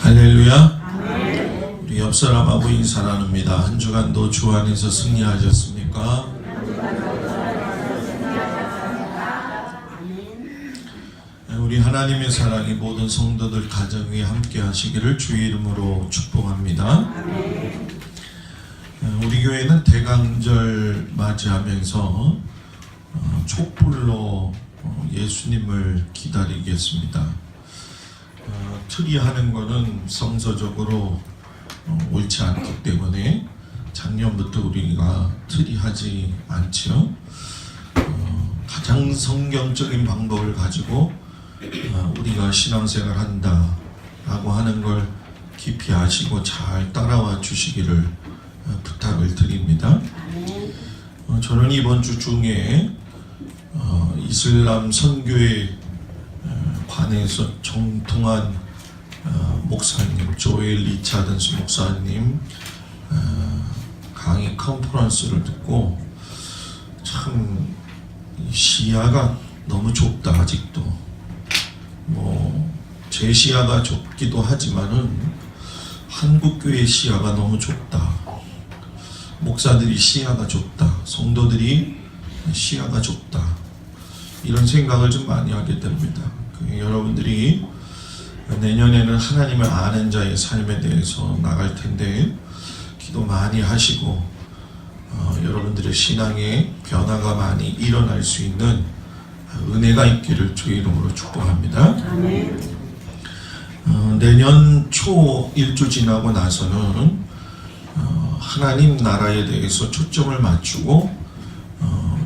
할렐루야. 우리 옆 사람하고 인사 나눕니다. 한 주간도 주 안에서 승리하셨습니까? 우리 하나님의 사랑이 모든 성도들 가정 위에 함께 하시기를 주의 이름으로 축복합니다. 우리 교회는 대강절 맞이하면서 촛불로 예수님을 기다리겠습니다. 틀이 하는 거는 성서적으로 옳지 않기 때문에 작년부터 우리가 틀이 하지 않죠. 가장 성경적인 방법을 가지고 우리가 신앙생활 한다 라고 하는 걸 깊이 아시고 잘 따라와 주시기를 부탁을 드립니다. 저는 이번 주 중에 이슬람 선교에 관해서 정통한 목사님 조엘 리차든스 목사님 강의 컨퍼런스를 듣고 참 시야가 너무 좁다. 아직도 제 시야가 좁기도 하지만은 한국교회 시야가 너무 좁다. 목사들이 시야가 좁다. 성도들이 시야가 좁다. 이런 생각을 좀 많이 하게 됩니다. 여러분들이 내년에는 하나님을 아는 자의 삶에 대해서 나갈 텐데 기도 많이 하시고 여러분들의 신앙에 변화가 많이 일어날 수 있는 은혜가 있기를 주의 이름으로 축복합니다. 내년 초 1주 지나고 나서는 하나님 나라에 대해서 초점을 맞추고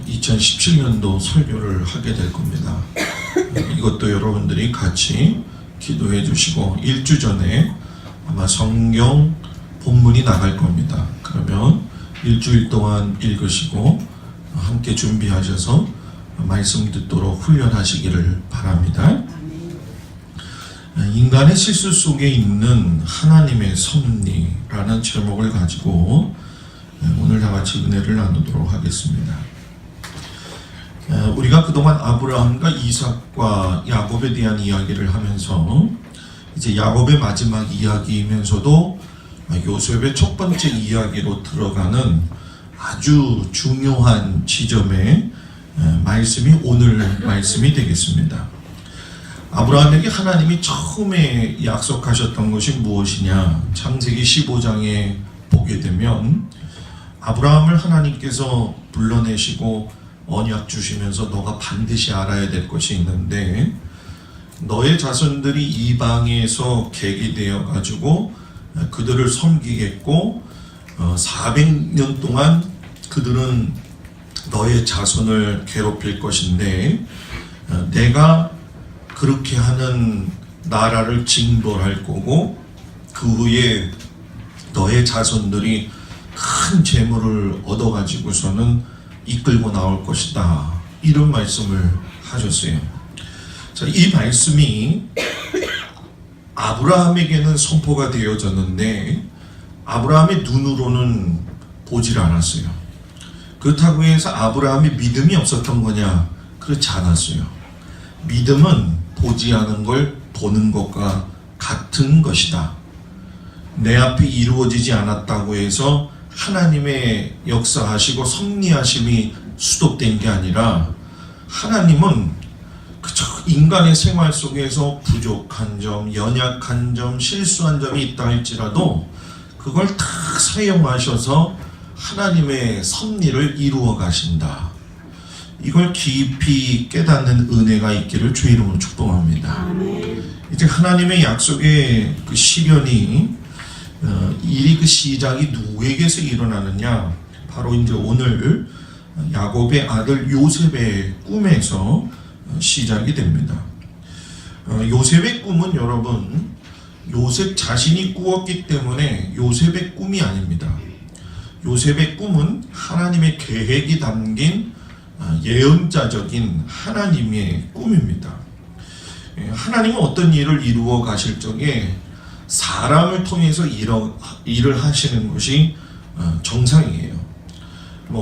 2017년도 설교를 하게 될 겁니다. 이것도 여러분들이 같이 기도해 주시고 1주 전에 아마 성경 본문이 나갈 겁니다. 그러면 일주일 동안 읽으시고 함께 준비하셔서 말씀 듣도록 훈련하시기를 바랍니다. 인간의 실수 속에 있는 하나님의 섭리라는 제목을 가지고 오늘 다 같이 은혜를 나누도록 하겠습니다. 우리가 그동안 아브라함과 이삭과 야곱에 대한 이야기를 하면서 이제 야곱의 마지막 이야기이면서도 요셉의 첫 번째 이야기로 들어가는 아주 중요한 지점의 말씀이 오늘 말씀이 되겠습니다. 아브라함에게 하나님이 처음에 약속하셨던 것이 무엇이냐? 창세기 15장에 보게 되면 아브라함을 하나님께서 불러내시고 언약 주시면서 너가 반드시 알아야 될 것이 있는데 너의 자손들이 이방에서 객이 가지고 그들을 섬기겠고 400년 동안 그들은 너의 자손을 괴롭힐 것인데 내가 그렇게 하는 나라를 징벌할 거고 그 후에 너의 자손들이 큰 재물을 얻어가지고서는 이끌고 나올 것이다. 이런 말씀을 하셨어요. 자, 이 말씀이 아브라함에게는 선포가 되어졌는데 아브라함의 눈으로는 보질 않았어요. 그렇다고 해서 아브라함이 믿음이 없었던 거냐? 그렇지 않았어요. 믿음은 보지 않은 걸 보는 것과 같은 것이다. 내 앞에 이루어지지 않았다고 해서 하나님의 역사하시고 섭리하심이 수독된 게 아니라 하나님은 그저 인간의 생활 속에서 부족한 점, 연약한 점, 실수한 점이 있다 할지라도 그걸 다 사용하셔서 하나님의 섭리를 이루어 가신다. 이걸 깊이 깨닫는 은혜가 있기를 주의 이름으로 축복합니다. 이제 하나님의 약속의 그 실현이 일이 그 시작이 누구에게서 일어나느냐? 바로 이제 오늘 야곱의 아들 요셉의 꿈에서 시작이 됩니다. 요셉의 꿈은 여러분 요셉 자신이 꾸었기 때문에 요셉의 꿈이 아닙니다. 요셉의 꿈은 하나님의 계획이 담긴 예언자적인 하나님의 꿈입니다. 하나님은 어떤 일을 이루어 가실 적에 사람을 통해서 일을 하시는 것이 정상이에요.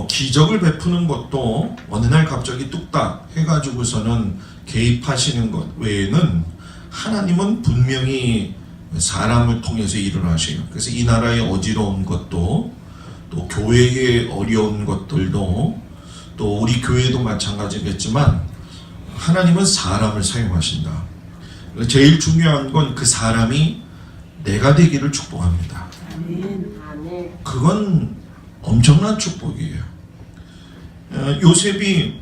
기적을 베푸는 것도 어느 날 갑자기 뚝딱 해가지고서는 개입하시는 것 외에는 하나님은 분명히 사람을 통해서 일을 하셔요. 그래서 이 나라의 어지러운 것도, 또 교회의 어려운 것들도, 또 우리 교회도 마찬가지겠지만 하나님은 사람을 사용하신다. 제일 중요한 건 그 사람이 내가 되기를 축복합니다. 그건 엄청난 축복이에요. 요셉이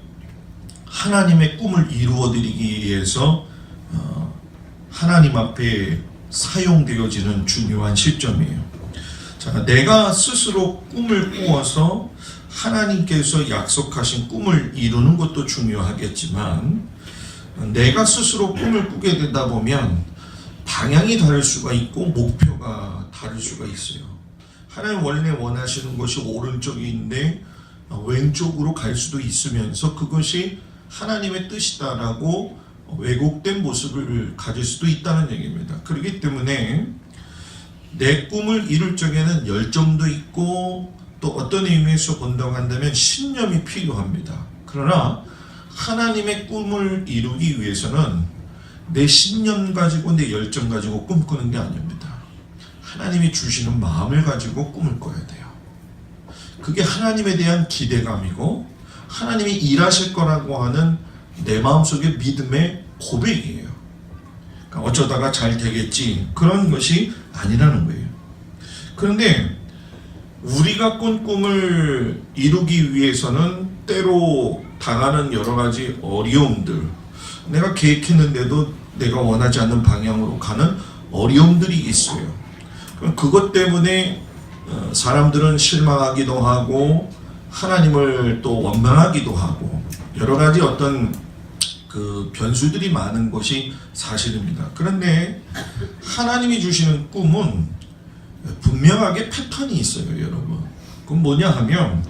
하나님의 꿈을 이루어드리기 위해서 하나님 앞에 사용되어지는 중요한 시점이에요. 자, 내가 스스로 꿈을 꾸어서 하나님께서 약속하신 꿈을 이루는 것도 중요하겠지만, 내가 스스로 꿈을 꾸게 되다 보면 방향이 다를 수가 있고 목표가 다를 수가 있어요. 하나님 원래 원하시는 것이 오른쪽인데 왼쪽으로 갈 수도 있으면서 그것이 하나님의 뜻이다라고 왜곡된 모습을 가질 수도 있다는 얘기입니다. 그렇기 때문에 내 꿈을 이룰 적에는 열정도 있고, 또 어떤 의미에서 본다고 한다면 신념이 필요합니다. 그러나 하나님의 꿈을 이루기 위해서는 내 신념 가지고 내 열정 가지고 꿈꾸는 게 아닙니다. 하나님이 주시는 마음을 가지고 꿈을 꿔야 돼요. 그게 하나님에 대한 기대감이고 하나님이 일하실 거라고 하는 내 마음속의 믿음의 고백이에요. 그러니까 어쩌다가 잘 되겠지, 그런 것이 아니라는 거예요. 그런데 우리가 꾼 꿈을 이루기 위해서는 때로 당하는 여러 가지 어려움들, 내가 계획했는데도 내가 원하지 않는 방향으로 가는 어려움들이 있어요. 그것 때문에 사람들은 실망하기도 하고 하나님을 또 원망하기도 하고 여러 가지 어떤 그 변수들이 많은 것이 사실입니다. 그런데 하나님이 주시는 꿈은 분명하게 패턴이 있어요, 여러분. 그건 뭐냐 하면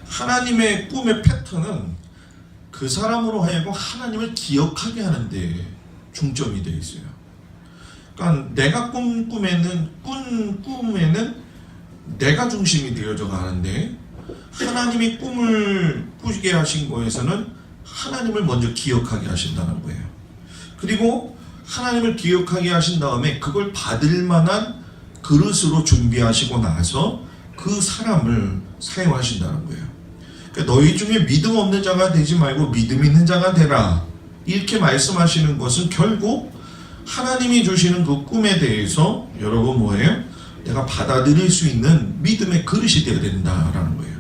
하나님의 꿈의 패턴은 그 사람으로 하여금 하나님을 기억하게 하는데 중점이 되어 있어요. 그러니까 내가 꾼 꿈에는 내가 중심이 되어져 가는데, 하나님이 꿈을 꾸게 하신 거에서는 하나님을 먼저 기억하게 하신다는 거예요. 그리고 하나님을 기억하게 하신 다음에 그걸 받을 만한 그릇으로 준비하시고 나서 그 사람을 사용하신다는 거예요. 그러니까 너희 중에 믿음 없는 자가 되지 말고 믿음 있는 자가 되라, 이렇게 말씀하시는 것은 결국 하나님이 주시는 그 꿈에 대해서 여러분 뭐예요? 내가 받아들일 수 있는 믿음의 그릇이 되어야 된다라는 거예요.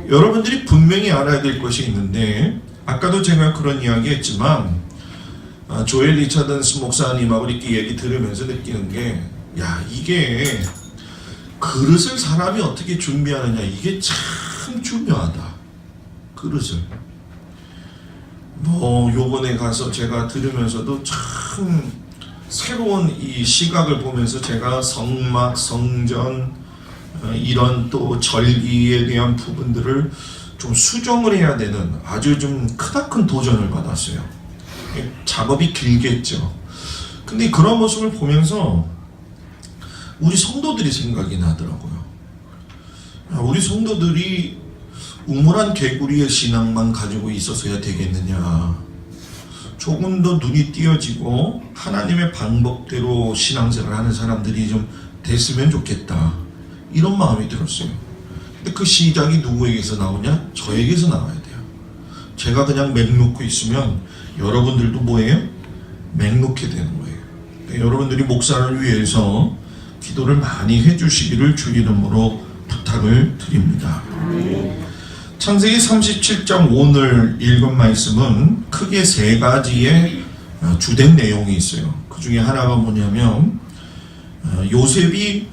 여러분들이 분명히 알아야 될 것이 있는데, 아까도 제가 그런 이야기 했지만 조엘 리차든스 목사님하고 이렇게 얘기 들으면서 느끼는 게, 야, 이게 그릇을 사람이 어떻게 준비하느냐, 이게 참 중요하다. 그릇을 요번에 가서 제가 들으면서도 참 새로운 이 시각을 보면서 제가 성막, 성전, 이런 또 절기에 대한 부분들을 좀 수정을 해야 되는 아주 좀 크다큰 도전을 받았어요. 작업이 길겠죠. 근데 그런 모습을 보면서 우리 성도들이 생각이 나더라고요. 우리 성도들이 우물한 개구리의 신앙만 가지고 있어서야 되겠느냐, 조금 더 눈이 띄어지고 하나님의 방법대로 신앙생활을 하는 사람들이 좀 됐으면 좋겠다, 이런 마음이 들었어요. 근데 그 시작이 누구에게서 나오냐? 저에게서 나와야 돼요. 제가 그냥 맹놓고 있으면 여러분들도 뭐예요? 맹놓게 되는 거예요. 그러니까 여러분들이 목사를 위해서 기도를 많이 해주시기를 주 이름으로 부탁을 드립니다. 창세기 37장 오늘 읽은 말씀은 크게 세 가지의 주된 내용이 있어요. 그 중에 하나가 뭐냐면 요셉이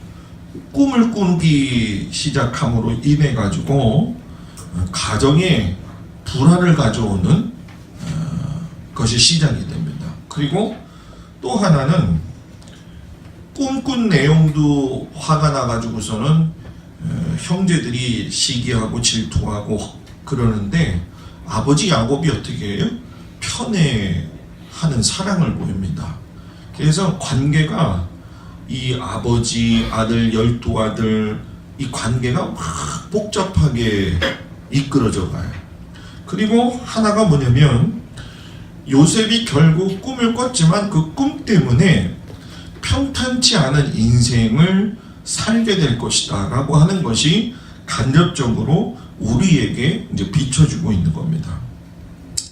꿈을 꾸기 시작함으로 인해 가지고 가정에 불화를 가져오는 것이 시작이 됩니다. 그리고 또 하나는 꿈꾼 내용도 화가 나가지고서는 형제들이 시기하고 질투하고 그러는데 아버지 야곱이 어떻게 해요? 편애하는 사랑을 보입니다. 그래서 관계가 이 아버지, 아들, 12아들, 이 관계가 막 복잡하게 이끌어져 가요. 그리고 하나가 뭐냐면 요셉이 결국 꿈을 꿨지만 그 꿈 때문에 평탄치 않은 인생을 살게 될 것이다 라고 하는 것이 간접적으로 우리에게 이제 비춰주고 있는 겁니다.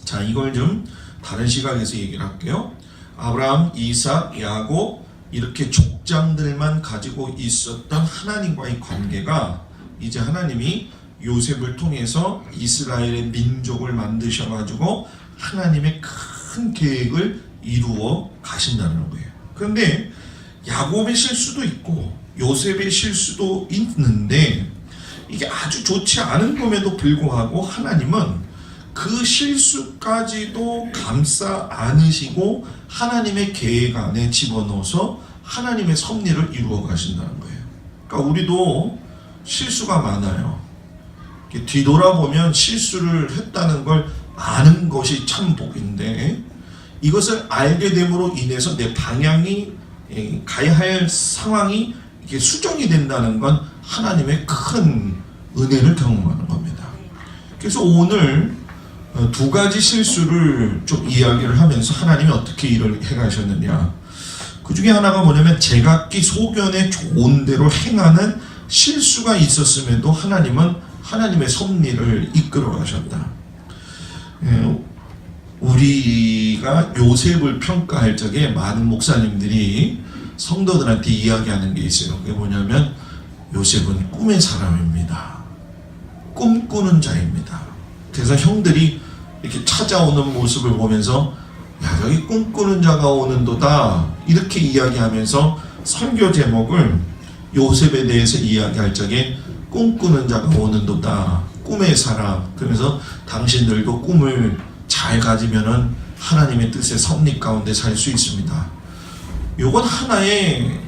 자, 이걸 좀 다른 시각에서 얘기를 할게요. 아브라함, 이삭, 야곱 이렇게 족장들만 가지고 있었던 하나님과의 관계가 이제 하나님이 요셉을 통해서 이스라엘의 민족을 만드셔가지고 하나님의 큰 계획을 이루어 가신다는 거예요. 그런데 야곱의 실수도 있고 요셉의 실수도 있는데 이게 아주 좋지 않은 봄에도 불구하고 하나님은 그 실수까지도 감싸 안으시고 하나님의 계획 안에 집어넣어서 하나님의 섭리를 이루어 가신다는 거예요. 그러니까 우리도 실수가 많아요. 뒤돌아보면 실수를 했다는 걸 아는 것이 참 복인데 이것을 알게 됨으로 인해서 내 방향이 가야 할 상황이 이게 수정이 된다는 건 하나님의 큰 은혜를 경험하는 겁니다. 그래서 오늘 두 가지 실수를 좀 이야기를 하면서 하나님이 어떻게 일을 해가셨느냐. 그 중에 하나가 뭐냐면 제각기 소견에 좋은 대로 행하는 실수가 있었음에도 하나님은 하나님의 섭리를 이끌어 가셨다. 우리가 요셉을 평가할 적에 많은 목사님들이 성도들한테 이야기하는 게 있어요. 그게 뭐냐면 요셉은 꿈의 사람입니다. 꿈꾸는 자입니다. 그래서 형들이 이렇게 찾아오는 모습을 보면서 야, 저기 꿈꾸는 자가 오는도다 이렇게 이야기하면서 설교 제목을 요셉에 대해서 이야기할 적에 꿈꾸는 자가 오는도다, 꿈의 사람. 그래서 당신들도 꿈을 잘 가지면은 하나님의 뜻의 섭리 가운데 살 수 있습니다. 요건 하나의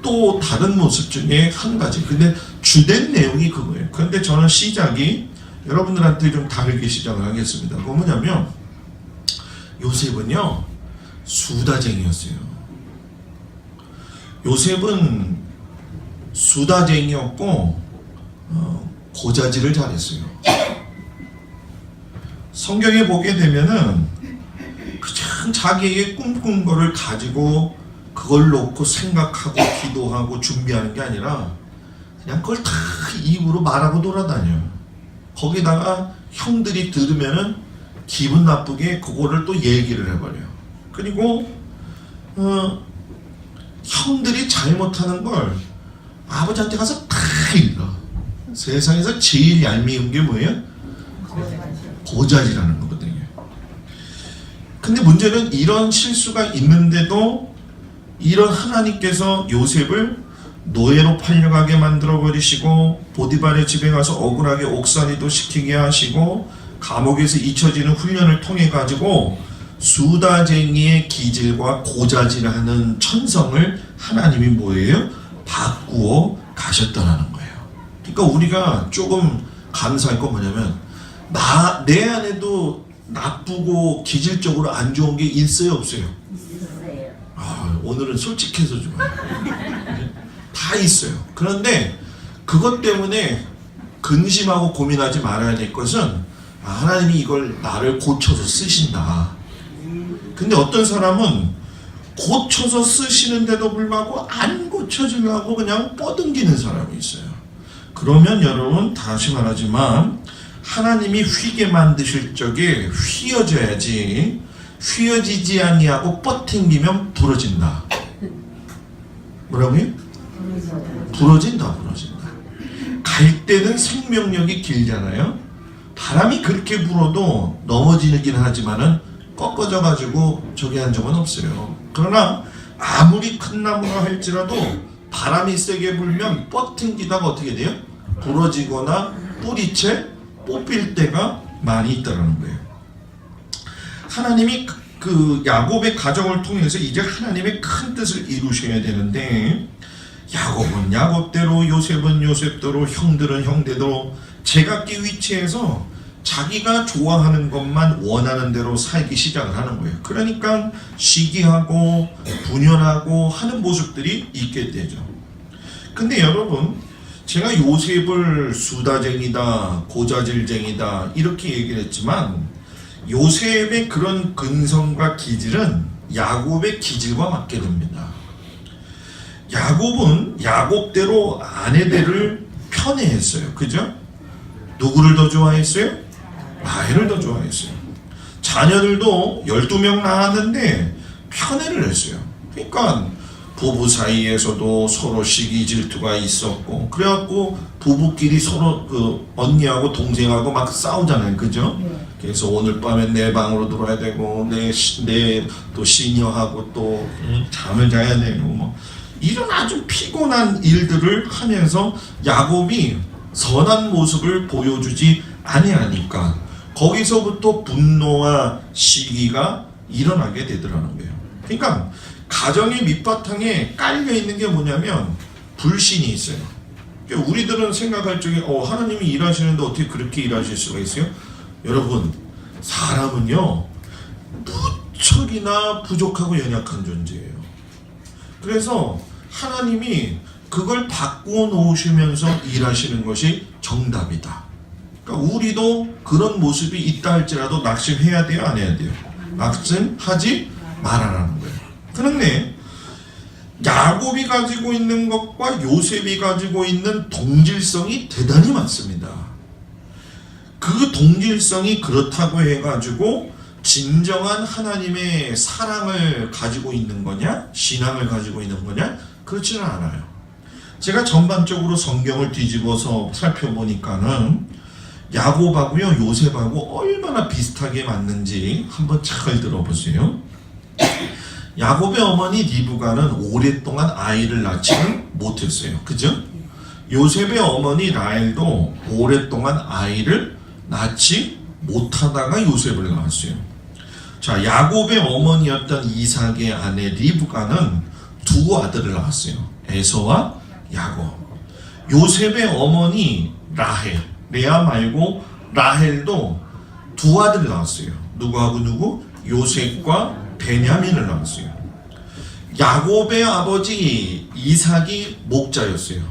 또 다른 모습 중에 한 가지. 근데 주된 내용이 그거예요. 그런데 저는 시작이 여러분들한테 좀 다르게 시작을 하겠습니다. 그건 뭐냐면 요셉은요 수다쟁이였어요. 요셉은 수다쟁이였고 고자질을 잘했어요. 성경에 보게 되면은 그냥 자기에게 꿈꾼 거를 가지고 그걸 놓고 생각하고 기도하고 준비하는 게 아니라 그냥 그걸 다 입으로 말하고 돌아다녀요. 거기다가 형들이 들으면은 기분 나쁘게 그거를 또 얘기를 해버려요. 그리고 형들이 잘못하는 걸 아버지한테 가서 다 일러. 세상에서 제일 얄미운 게 뭐예요? 고자질하는 거거든요. 근데 문제는 이런 실수가 있는데도 이런 하나님께서 요셉을 노예로 팔려가게 만들어 버리시고 보디발의 집에 가서 억울하게 옥살이도 시키게 하시고 감옥에서 잊혀지는 훈련을 통해 가지고 수다쟁이의 기질과 고자질하는 천성을 하나님이 뭐예요? 바꾸어 가셨다는 거예요. 그러니까 우리가 조금 감사할 건 뭐냐면 내 안에도 나쁘고 기질적으로 안 좋은 게 있어요, 없어요? 오늘은 솔직해서 좋아요. 다 있어요. 그런데 그것 때문에 근심하고 고민하지 말아야 될 것은 하나님이 이걸 나를 고쳐서 쓰신다. 근데 어떤 사람은 고쳐서 쓰시는데도 불구하고 안 고쳐지려고 그냥 뻗은기는 사람이 있어요. 그러면 여러분 다시 말하지만 하나님이 휘게 만드실 적에 휘어져야지 휘어지지 아니하고 뻗팅기면 부러진다. 뭐라고요? 부러진다. 갈 때는 생명력이 길잖아요. 바람이 그렇게 불어도 넘어지긴 하지만은 꺾어져 가지고 저기 한 적은 없어요. 그러나 아무리 큰 나무가 할지라도 바람이 세게 불면 뻗팅기다가 어떻게 돼요? 부러지거나 뿌리채 뽑힐 때가 많이 있다는 거예요. 하나님이 그 야곱의 가정을 통해서 이제 하나님의 큰 뜻을 이루셔야 되는데 야곱은 야곱대로 요셉은 요셉대로 형들은 형대로 제각기 위치에서 자기가 좋아하는 것만 원하는 대로 살기 시작을 하는 거예요. 그러니까 시기하고 분열하고 하는 모습들이 있게 되죠. 근데 여러분 제가 요셉을 수다쟁이다 고자질쟁이다 이렇게 얘기를 했지만 요셉의 그런 근성과 기질은 야곱의 기질과 맞게 됩니다. 야곱은 야곱대로 아내들을 편애했어요. 그죠? 누구를 더 좋아했어요? 라헬을 더 좋아했어요. 자녀들도 12명 낳았는데 편애를 했어요. 그러니까 부부 사이에서도 서로 시기 질투가 있었고, 그래갖고 부부끼리 서로 그 언니하고 동생하고 막 싸우잖아요. 그죠? 그래서 오늘 밤엔 내 방으로 들어와야 되고, 내 또 시녀하고 또 잠을 자야 되고, 뭐 이런 아주 피곤한 일들을 하면서 야곱이 선한 모습을 보여주지 아니하니까 거기서부터 분노와 시기가 일어나게 되더라는 거예요. 그러니까 가정의 밑바탕에 깔려 있는 게 뭐냐면 불신이 있어요. 그러니까 우리들은 생각할 적에 하나님이 일하시는데 어떻게 그렇게 일하실 수가 있어요? 여러분, 사람은요 무척이나 부족하고 연약한 존재예요. 그래서 하나님이 그걸 바꾸어 놓으시면서 일하시는 것이 정답이다. 그러니까 우리도 그런 모습이 있다 할지라도 낙심해야 돼요, 안 해야 돼요? 낙심하지 말아라는 거예요. 그런데 야곱이 가지고 있는 것과 요셉이 가지고 있는 동질성이 대단히 많습니다. 그 동질성이 그렇다고 해가지고 진정한 하나님의 사랑을 가지고 있는 거냐? 신앙을 가지고 있는 거냐? 그렇지는 않아요. 제가 전반적으로 성경을 뒤집어서 살펴보니까는 야곱하고요 요셉하고 얼마나 비슷하게 맞는지 한번 잘 들어보세요. 야곱의 어머니 리브가는 오랫동안 아이를 낳지는 못했어요. 그죠? 요셉의 어머니 라헬도 오랫동안 아이를 낳지 못하다가 요셉을 낳았어요. 자, 야곱의 어머니였던 이삭의 아내 리브가는 두 아들을 낳았어요. 에서와 야곱. 요셉의 어머니 라헬, 레아 말고 라헬도 두 아들을 낳았어요. 누구하고 누구? 요셉과 베냐민을 낳았어요. 야곱의 아버지 이삭이 목자였어요.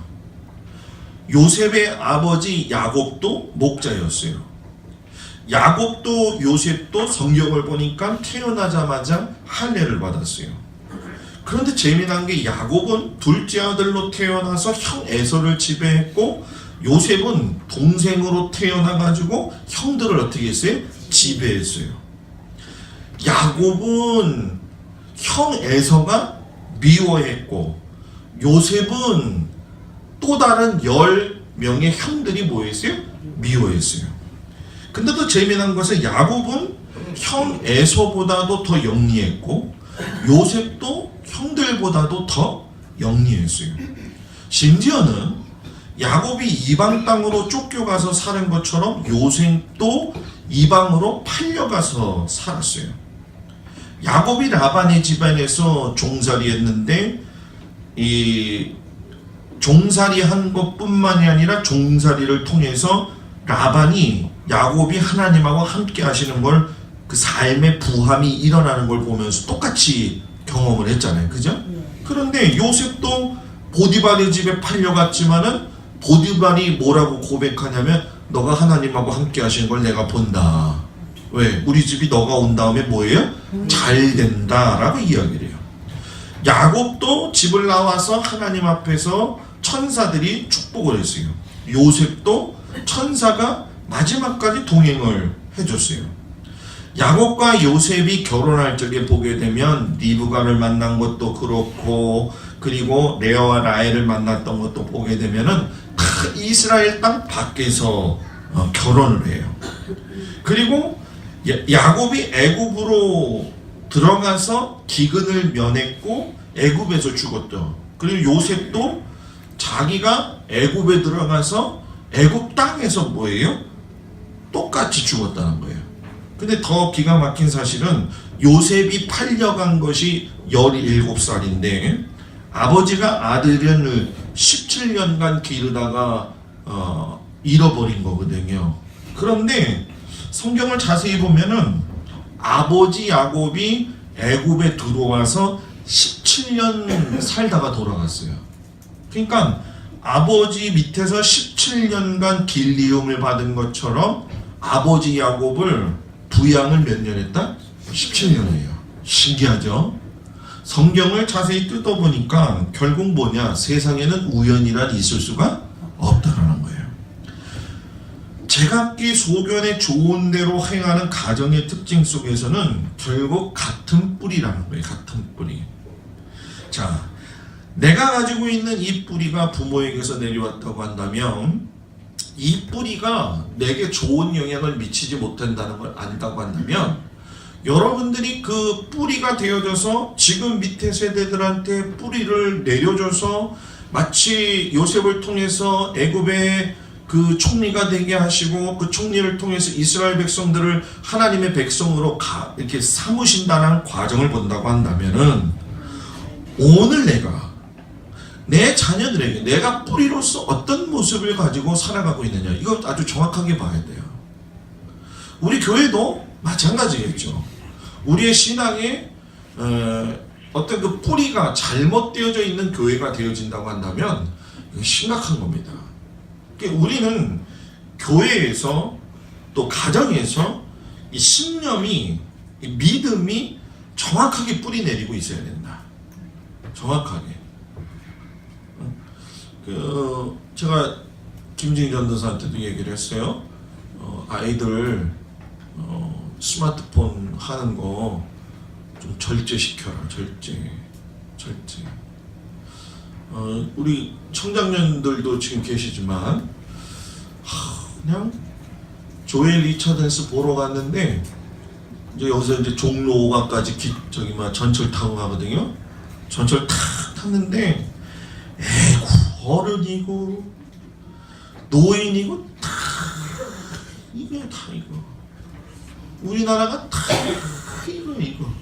요셉의 아버지 야곱도 목자였어요. 야곱도 요셉도 성경을 보니까 태어나자마자 할례를 받았어요. 그런데 재미난 게 야곱은 둘째 아들로 태어나서 형 에서를 지배했고, 요셉은 동생으로 태어나가지고 형들을 어떻게 했어요? 지배했어요. 야곱은 형 에서가 미워했고, 요셉은 또 다른 10명의 형들이 뭐했어요? 미워했어요. 근데 더 재미난 것은 야곱은 형 에서보다도 더 영리했고, 요셉도 형들보다도 더 영리했어요. 심지어는 야곱이 이방 땅으로 쫓겨가서 사는 것처럼 요셉도 이방으로 팔려가서 살았어요. 야곱이 라반의 집안에서 종살이 했는데, 이 종살이 한 것뿐만이 아니라 종살이를 통해서 라반이 야곱이 하나님하고 함께 하시는 걸, 그 삶의 부함이 일어나는 걸 보면서 똑같이 경험을 했잖아요. 그죠? 그런데 요셉도 보디발의 집에 팔려갔지만은 보디발이 뭐라고 고백하냐면, 너가 하나님하고 함께 하시는 걸 내가 본다. 왜? 우리 집이 너가 온 다음에 뭐예요? 잘 된다 라고 이야기를 해요. 야곱도 집을 나와서 하나님 앞에서 천사들이 축복을 했어요. 요셉도 천사가 마지막까지 동행을 해줬어요. 야곱과 요셉이 결혼할 적에 보게 되면 리브가를 만난 것도 그렇고, 그리고 레아와 라헬을 만났던 것도 보게 되면은 다 이스라엘 땅 밖에서 결혼을 해요. 그리고 야곱이 애굽으로 들어가서 기근을 면했고 애굽에서 죽었죠. 그리고 요셉도 자기가 애굽에 들어가서 애굽 땅에서 뭐예요? 똑같이 죽었다는 거예요. 근데 더 기가 막힌 사실은 요셉이 팔려간 것이 17살인데 아버지가 아들을 17년간 기르다가 잃어버린 거거든요. 그런데 성경을 자세히 보면은 아버지 야곱이 애굽에 들어와서 17년 살다가 돌아갔어요. 그러니까 아버지 밑에서 17년간 길리움을 받은 것처럼 아버지 야곱을 부양을 몇 년 했다? 17년이에요. 신기하죠? 성경을 자세히 뜯어보니까 결국 뭐냐, 세상에는 우연이란 있을 수가 없다라는 거예요. 제각기 소견에 좋은 대로 행하는 가정의 특징 속에서는 결국 같은 뿌리라는 거예요. 같은 뿌리. 자, 내가 가지고 있는 이 뿌리가 부모에게서 내려왔다고 한다면, 이 뿌리가 내게 좋은 영향을 미치지 못한다는 걸 안다고 한다면, 여러분들이 그 뿌리가 되어져서 지금 밑에 세대들한테 뿌리를 내려줘서 마치 요셉을 통해서 애굽의 그 총리가 되게 하시고 그 총리를 통해서 이스라엘 백성들을 하나님의 백성으로 이렇게 삼으신다는 과정을 본다고 한다면은, 오늘 내가 내 자녀들에게 내가 뿌리로서 어떤 모습을 가지고 살아가고 있느냐, 이거 아주 정확하게 봐야 돼요. 우리 교회도 마찬가지겠죠. 우리의 신앙에 어떤 그 뿌리가 잘못되어져 있는 교회가 되어진다고 한다면 이거 심각한 겁니다. 그러니까 우리는 교회에서 또 가정에서 이 신념이, 이 믿음이 정확하게 뿌리 내리고 있어야 된다. 정확하게. 제가 김진희 전도사한테도 얘기를 했어요. 아이들 스마트폰 하는 거 좀 절제시켜라. 절제. 우리 청장년들도 지금 계시지만 그냥 조엘 리처던스 보러 갔는데, 이제 여기서 이제 종로 5가까지 전철 타고 가거든요. 전철 탁 탔는데 애고 어른이고 노인이고 다 이거 다 이거. 우리나라가 다 이거.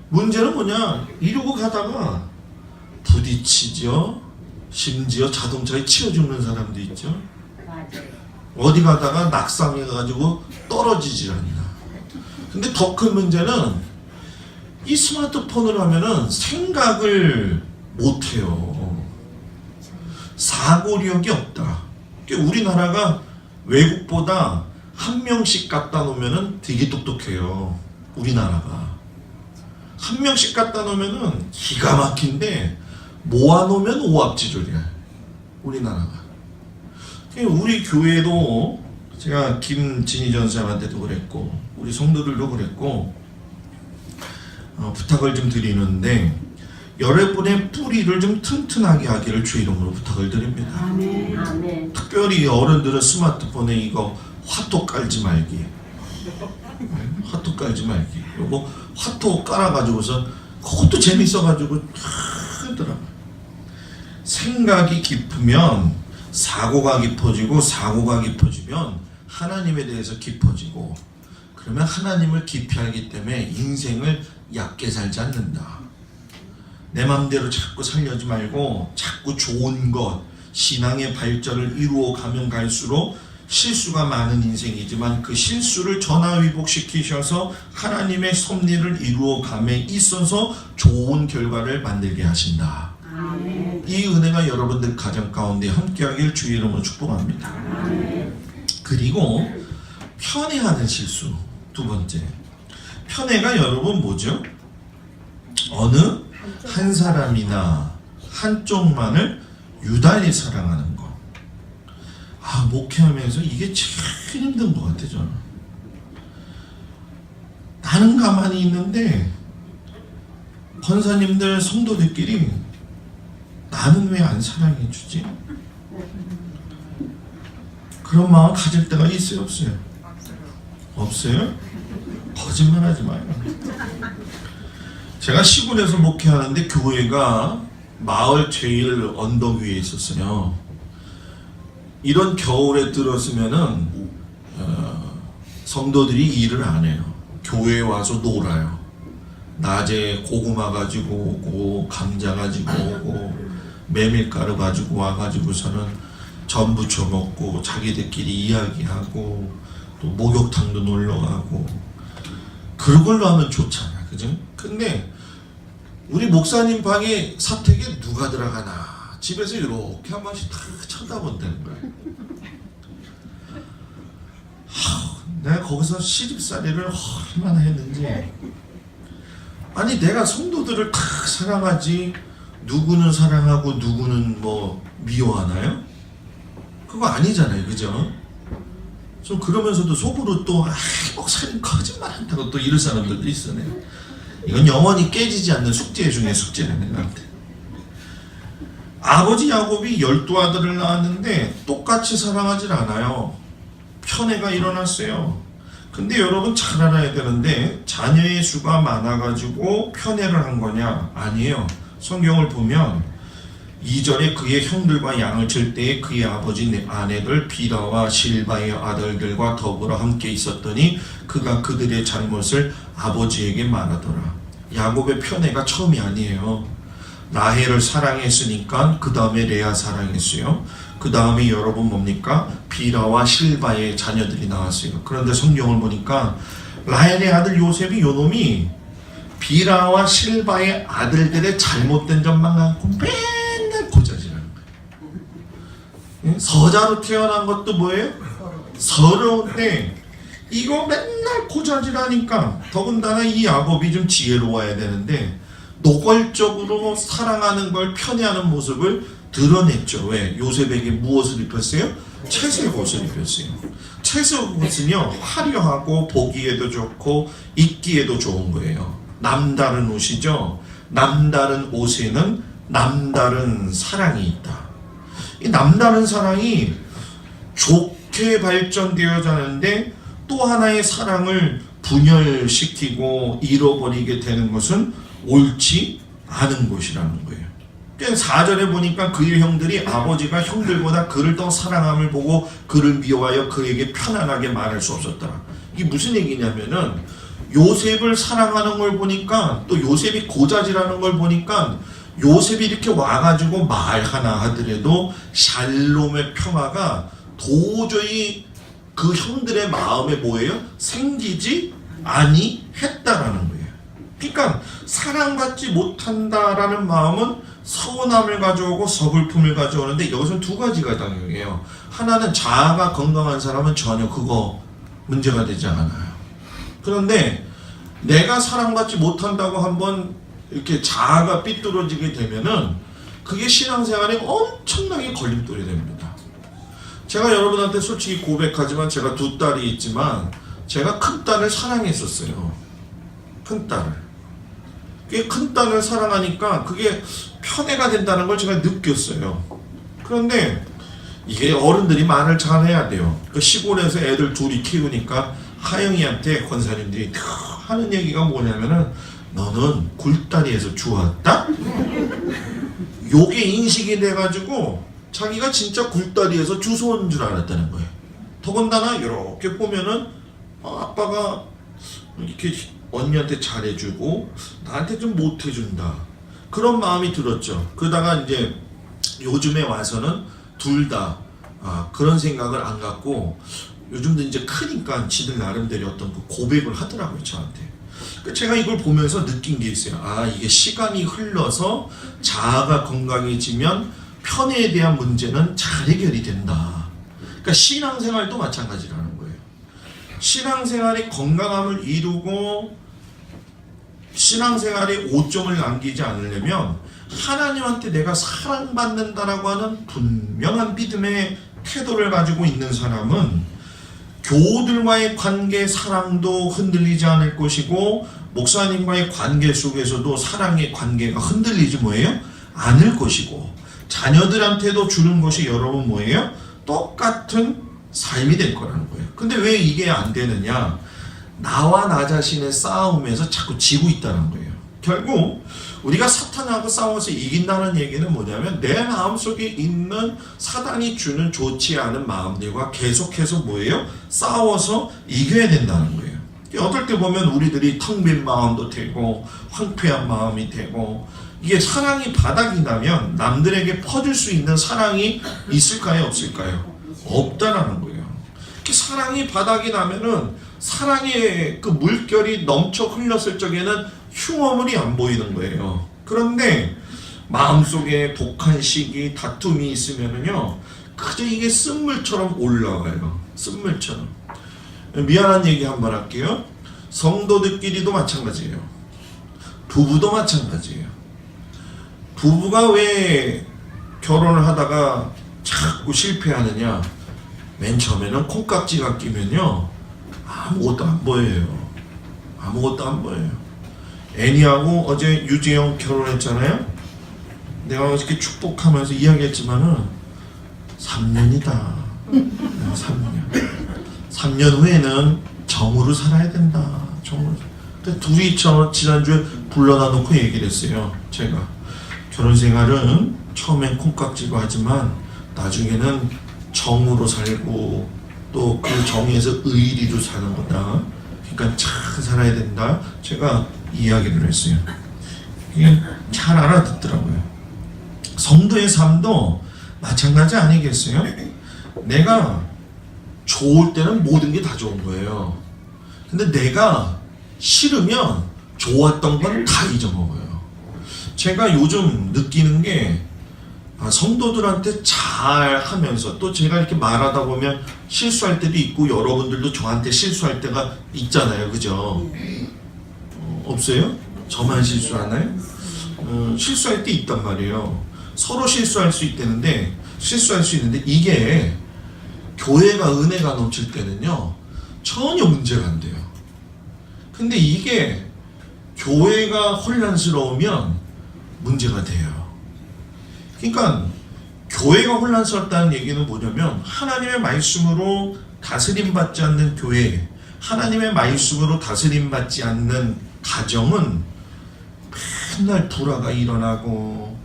문제는 뭐냐, 이러고 가다가 부딪히죠. 심지어 자동차에 치여 죽는 사람도 있죠. 어디 가다가 낙상해가지고 떨어지질 않나. 근데 더 큰 문제는 이 스마트폰을 하면은 생각을 못해요. 사고력이 없다. 그러니까 우리나라가 외국보다 한 명씩 갖다 놓으면은 되게 똑똑해요. 우리나라가 한 명씩 갖다 놓으면은 기가 막힌데 모아놓으면 오합지졸이야. 우리나라가. 우리 교회도 제가 김진희 전사님한테도 그랬고 우리 성도들도 그랬고 부탁을 좀 드리는데, 여러분의 뿌리를 좀 튼튼하게 하기를 주 이름으로 부탁을 드립니다. 아멘. 특별히 어른들은 스마트폰에 이거 화토 깔지 말기. 화토 깔지 말기. 요거 화토 깔아가지고서 그것도 재밌어가지고 하더라고요. 생각이 깊으면 사고가 깊어지고, 사고가 깊어지면 하나님에 대해서 깊어지고, 그러면 하나님을 깊이 알기 때문에 인생을 얕게 살지 않는다. 내 맘대로 자꾸 살려지 말고 자꾸 좋은 것, 신앙의 발전을 이루어 가면 갈수록 실수가 많은 인생이지만 그 실수를 전화위복시키셔서 하나님의 섭리를 이루어 감에 있어서 좋은 결과를 만들게 하신다. 아멘. 이 은혜가 여러분들 가정 가운데 함께하길 주의 이름으로 축복합니다. 아멘. 그리고 편애하는 실수, 두 번째. 편애가 여러분 뭐죠? 어느 한 사람이나 한쪽만을 유달리 사랑하는 거. 목회하면서 이게 제일 힘든 것 같아, 저는. 나는 가만히 있는데 권사님들, 성도들끼리 나는 왜 안 사랑해 주지? 그런 마음 가질 때가 있어요, 없어요? 없어요? 거짓말하지 마요. 제가 시골에서 목회하는데 교회가 마을 제일 언덕 위에 있었어요. 이런 겨울에 들었으면은 성도들이 일을 안 해요. 교회에 와서 놀아요. 낮에 고구마 가지고 오고, 감자 가지고 오고, 메밀가루 가지고 와가지고서는 전 부쳐 먹고, 자기들끼리 이야기하고, 또 목욕탕도 놀러 가고, 그런 걸로 하면 좋잖아, 그죠? 근데 우리 목사님 방에 사택에 누가 들어가나 집에서 이렇게 한 번씩 다 쳐다본다는 거야. 내가 거기서 시집살이를 얼마나 했는지. 아니 내가 성도들을 다 사랑하지 누구는 사랑하고 누구는 뭐 미워하나요? 그거 아니잖아요, 그죠? 좀 그러면서도 속으로 또 목사님 거짓말한다고 또 이럴 사람들도 있어요. 이건 영원히 깨지지 않는 숙제 중에 숙제네 내가한테. 아버지 야곱이 12아들을 낳았는데 똑같이 사랑하질 않아요. 편애가 일어났어요. 근데 여러분 잘 알아야 되는데 자녀의 수가 많아가지고 편애를 한 거냐? 아니에요. 성경을 보면 2절에 그의 형들과 양을 칠 때에 그의 아버지 아내들 비라와 실바의 아들들과 더불어 함께 있었더니 그가 그들의 잘못을 아버지에게 말하더라. 야곱의 편애가 처음이 아니에요. 라헬을 사랑했으니까 그 다음에 레아 사랑했어요. 그 다음에 여러분 뭡니까? 비라와 실바의 자녀들이 나왔어요. 그런데 성경을 보니까 라헬의 아들 요셉이 요놈이 비라와 실바의 아들들의 잘못된 점만 갖고 맨날 고자질하는 거예요. 서자로 태어난 것도 뭐예요? 서러운데 이거 맨날 고자질하니까 더군다나 이 야곱이 좀 지혜로워야 되는데 노골적으로 사랑하는 걸 편애하는 모습을 드러냈죠. 왜? 요셉에게 무엇을 입혔어요? 채색 옷을 입혔어요. 채색 옷은요 화려하고 보기에도 좋고 입기에도 좋은 거예요. 남다른 옷이죠. 남다른 옷에는 남다른 사랑이 있다. 이 남다른 사랑이 좋게 발전되어야 하는데 또 하나의 사랑을 분열시키고 잃어버리게 되는 것은 옳지 않은 것이라는 거예요. 4절에 보니까 그의 형들이 아버지가 형들보다 그를 더 사랑함을 보고 그를 미워하여 그에게 편안하게 말할 수 없었더라. 이게 무슨 얘기냐면은 요셉을 사랑하는 걸 보니까 또 요셉이 고자질하는 걸 보니까 요셉이 이렇게 와가지고 말 하나 하더라도 샬롬의 평화가 도저히 그 형들의 마음에 뭐예요? 생기지 아니했다라는 거예요. 그러니까 사랑받지 못한다라는 마음은 서운함을 가져오고 서글픔을 가져오는데 여기서는 두 가지가 당연해요. 하나는 자아가 건강한 사람은 전혀 그거 문제가 되지 않아요. 그런데 내가 사랑받지 못한다고 한번 이렇게 자아가 삐뚤어지게 되면은 그게 신앙생활에 엄청나게 걸림돌이 됩니다. 제가 여러분한테 솔직히 고백하지만 제가 두 딸이 있지만 제가 큰 딸을 사랑했었어요. 큰 딸을. 큰 딸을 사랑하니까 그게 편애가 된다는 걸 제가 느꼈어요. 그런데 이게 어른들이 말을 잘 해야 돼요. 그 시골에서 애들 둘이 키우니까 하영이한테 권사님들이 하는 얘기가 뭐냐면은 너는 굴다리에서 주웠다? 요게 인식이 돼가지고 자기가 진짜 굴다리에서 주워온 줄 알았다는 거예요. 더군다나 이렇게 보면은 아빠가 이렇게 언니한테 잘해주고 나한테 좀 못해준다 그런 마음이 들었죠. 그러다가 이제 요즘에 와서는 둘 다 그런 생각을 안 갖고 요즘도 이제 크니까 지들 나름대로 어떤 그 고백을 하더라고요 저한테. 제가 이걸 보면서 느낀 게 있어요. 이게 시간이 흘러서 자아가 건강해지면 편애에 대한 문제는 잘 해결이 된다. 그러니까 신앙생활도 마찬가지라는 거예요. 신앙생활이 건강함을 이루고 신앙생활에 오점을 남기지 않으려면 하나님한테 내가 사랑받는다라고 하는 분명한 믿음의 태도를 가지고 있는 사람은 교우들과의 관계 사랑도 흔들리지 않을 것이고 목사님과의 관계 속에서도 사랑의 관계가 흔들리지 뭐예요? 않을 것이고 자녀들한테도 주는 것이 여러분 뭐예요? 똑같은 삶이 될 거라는 거예요. 근데 왜 이게 안 되느냐? 나와 나 자신의 싸움에서 자꾸 지고 있다는 거예요. 결국 우리가 사탄하고 싸워서 이긴다는 얘기는 뭐냐면 내 마음속에 있는 사단이 주는 좋지 않은 마음들과 계속해서 뭐예요? 싸워서 이겨야 된다는 거예요. 어떨 때 보면 우리들이 텅 빈 마음도 되고 황폐한 마음이 되고 이게 사랑이 바닥이 나면 남들에게 퍼줄 수 있는 사랑이 있을까요? 없을까요? 없다라는 거예요. 사랑이 바닥이 나면은 사랑의 그 물결이 넘쳐 흘렀을 적에는 흉어물이 안 보이는 거예요. 그런데 마음속에 독한 시기, 다툼이 있으면은요, 그저 이게 쓴물처럼 올라와요. 쓴물처럼. 미안한 얘기 한번 할게요. 성도들끼리도 마찬가지예요. 부부도 마찬가지예요. 부부가 왜 결혼을 하다가 자꾸 실패하느냐? 맨 처음에는 콩깍지가 끼면요 아무것도 안 보여요. 아무것도 안 보여요. 애니하고 어제 유재영 결혼했잖아요. 내가 이렇게 축복하면서 이야기했지만은 3년이다. 3년 후에는 정으로 살아야 된다. 정으로. 근데 둘이 지난주에 불러다 놓고 얘기를 했어요. 제가 결혼 생활은 처음엔 콩깍지로 하지만 나중에는 정으로 살고 또 그 정에서 의리로 사는 거다. 그러니까 잘 살아야 된다. 제가 이야기를 했어요. 이게 잘 알아듣더라고요. 성도의 삶도 마찬가지 아니겠어요? 내가 좋을 때는 모든 게 다 좋은 거예요. 근데 내가 싫으면 좋았던 건 다 잊어먹어요. 제가 요즘 느끼는 게 성도들한테 잘 하면서 또 제가 이렇게 말하다 보면 실수할 때도 있고 여러분들도 저한테 실수할 때가 있잖아요. 그죠? 없어요? 저만 실수하나요? 실수할 때 있단 말이에요. 서로 실수할 수 있다는데 실수할 수 있는데 이게 교회가 은혜가 넘칠 때는요 전혀 문제가 안 돼요. 근데 이게 교회가 혼란스러우면 문제가 돼요. 그러니까 교회가 혼란스럽다는 얘기는 뭐냐면 하나님의 말씀으로 다스림받지 않는 교회, 하나님의 말씀으로 다스림받지 않는 가정은 맨날 불화가 일어나고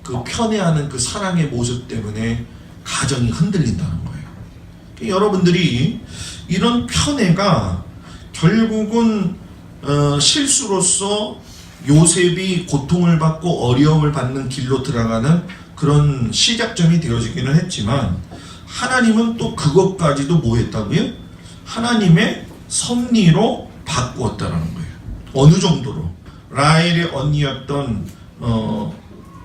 그 편애하는 그 사랑의 모습 때문에 가정이 흔들린다는 거예요. 여러분들이 이런 편애가 결국은 실수로서 요셉이 고통을 받고 어려움을 받는 길로 들어가는 그런 시작점이 되어지기는 했지만 하나님은 또 그것까지도 뭐 했다고요? 하나님의 섭리로 바꾸었다는 거예요. 어느 정도로? 라헬의 언니였던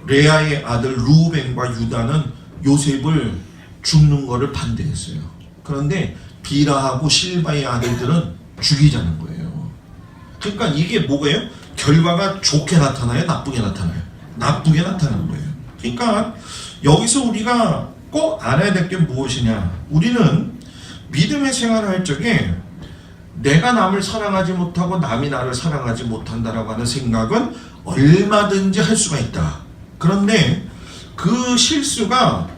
레아의 아들 루벤과 유다는 요셉을 죽는 거를 반대했어요. 그런데 비라하고 실바의 아들들은 죽이자는 거예요. 그러니까 이게 뭐예요? 결과가 좋게 나타나요? 나쁘게 나타나요? 나쁘게 나타나는 거예요. 그러니까 여기서 우리가 꼭 알아야 될 게 무엇이냐? 우리는 믿음의 생활을 할 적에 내가 남을 사랑하지 못하고 남이 나를 사랑하지 못한다라고 하는 생각은 얼마든지 할 수가 있다. 그런데 그 실수가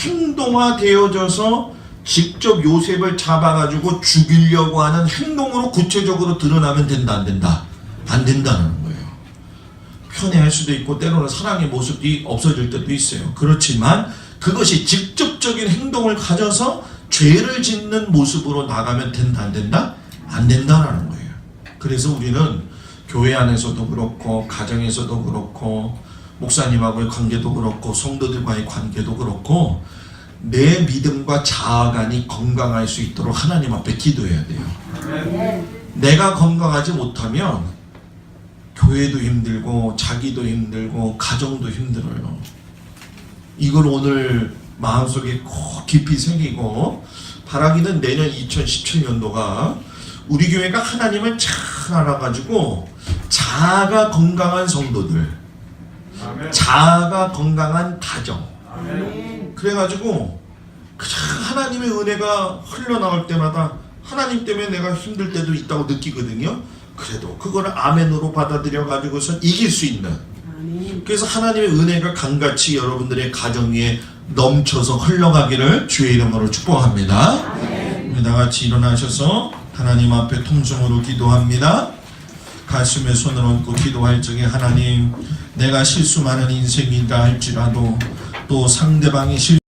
행동화되어져서 직접 요셉을 잡아가지고 죽이려고 하는 행동으로 구체적으로 드러나면 된다, 안 된다? 안 된다는 거예요. 편애할 수도 있고 때로는 사랑의 모습이 없어질 때도 있어요. 그렇지만 그것이 직접적인 행동을 가져서 죄를 짓는 모습으로 나가면 된다, 안 된다? 안 된다라는 거예요. 그래서 우리는 교회 안에서도 그렇고 가정에서도 그렇고 목사님하고의 관계도 그렇고 성도들과의 관계도 그렇고 내 믿음과 자아관이 건강할 수 있도록 하나님 앞에 기도해야 돼요. 내가 건강하지 못하면 교회도 힘들고 자기도 힘들고 가정도 힘들어요. 이걸 오늘 마음속에 꼭 깊이 새기고 바라기는 내년 2017년도가 우리 교회가 하나님을 잘 알아가지고 자아가 건강한 성도들, 자아가 건강한 가정, 그래가지고 하나님의 은혜가 흘러나올 때마다 하나님 때문에 내가 힘들 때도 있다고 느끼거든요. 그래도 그거를 아멘으로 받아들여 가지고서 이길 수 있는, 그래서 하나님의 은혜가 강같이 여러분들의 가정 위에 넘쳐서 흘러가기를 주의 이름으로 축복합니다. 우리 다같이 일어나셔서 하나님 앞에 통성으로 기도합니다. 가슴에 손을 얹고 기도할 적에 하나님, 내가 실수 많은 인생이다 할지라도 또 상대방이